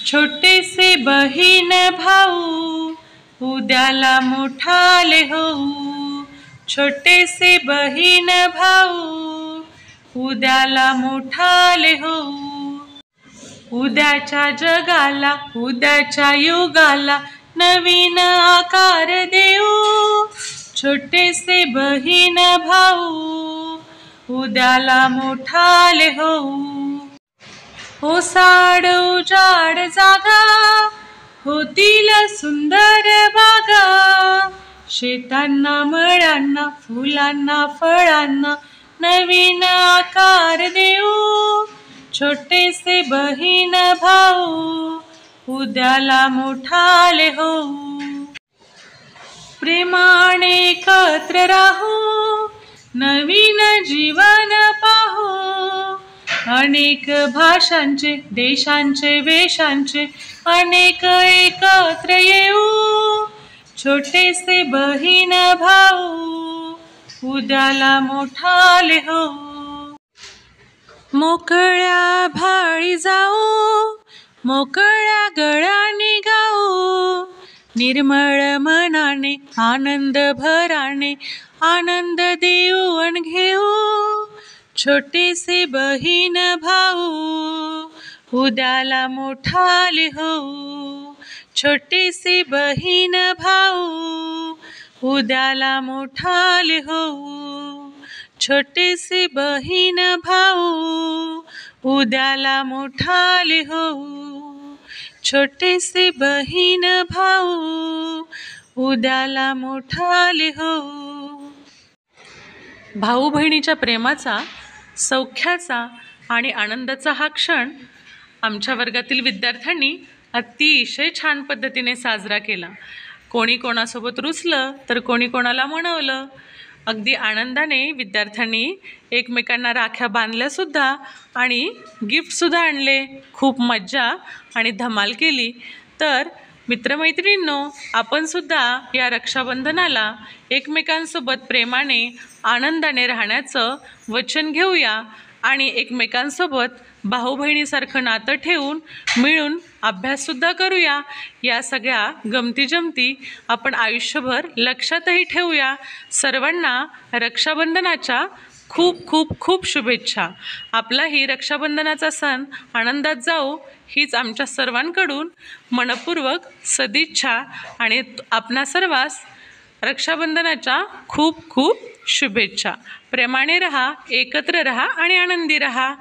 छोटेसे बहीण भाऊ उद्याला मोठाले होऊ। छोटेसे बहीण भाऊ उद्याला मोठाले होऊ। उद्याच्या जगाला उद्याच्या युगाला नवीन आकार देऊ। छोटेसे बहीण भाऊ उद्याला मोठाले होऊ। ओसाड उजाड जागा होतील सुंदर बागा। शेतांना मळ्यांना फुलांना फळांना नवीन आकार देऊ। छोटेसे बहीण भाऊ उद्याला मोठाले होऊ। प्रेमाने एकत्र राहू नवीन जीवन पाहू। अनेक भाषांचे देशांचे वेशांचे अनेक एकत्र येऊ। छोटेसे बहीण भाऊ उद्याला मोठाले होऊ। मोकळ्या भाळी जाऊ मोकळ्या गळ्याने गाऊ। निर्मळ मनाने आनंद भराने आनंद देऊ अन घेऊ। छोटेसे बहीण भाऊ उद्याला मोठाले होऊ। छोटेसे बहीण भाऊ उद्याला मोठाले होऊ। छोटेसे बहीण भाऊ उद्याला मोठाले होऊ। छोटेसे बहीण भाऊ उद्याला मोठाले होऊ। भाऊ बहिणीच्या प्रेमाचा सौख्याचा आणि आनंदाचा हा क्षण आमच्या वर्गातील विद्यार्थ्यांनी अतिशय छान पद्धतीने साजरा केला। कोणी कोणासोबत रुसलं तर कोणी कोणाला मनवलं। अगदी आनंदाने विद्यार्थ्यांनी एकमेकांना राख्या बांधल्यासुद्धा आणि गिफ्टसुद्धा आणले। खूप मज्जा आणि धमाल केली। तर मित्रमैत्रिणींनो, आपण सुद्धा या रक्षाबंधनाला एकमेकांसोबत प्रेमाने आनंदाने राहण्याचं वचन घेऊया आणि एकमेकांसोबत भाऊ बहिणीसारखं नातं ठेवून मिळून अभ्याससुद्धा करूया। या सगळ्या गमती जमती आपण आयुष्यभर लक्षातही ठेवूया। सर्वांना रक्षाबंधनाच्या खूप खूप खूप शुभेच्छा। आपलाही रक्षाबंधनाचा सण आनंदात जाओ हीच आमच्या सर्वांकडून मनपूर्वक सदिच्छा आणि आपणा सर्वांस रक्षाबंधनाच्या खूप खूप शुभेच्छा। प्रेमाने रहा, एकत्र रहा आणि आनंदी रहा।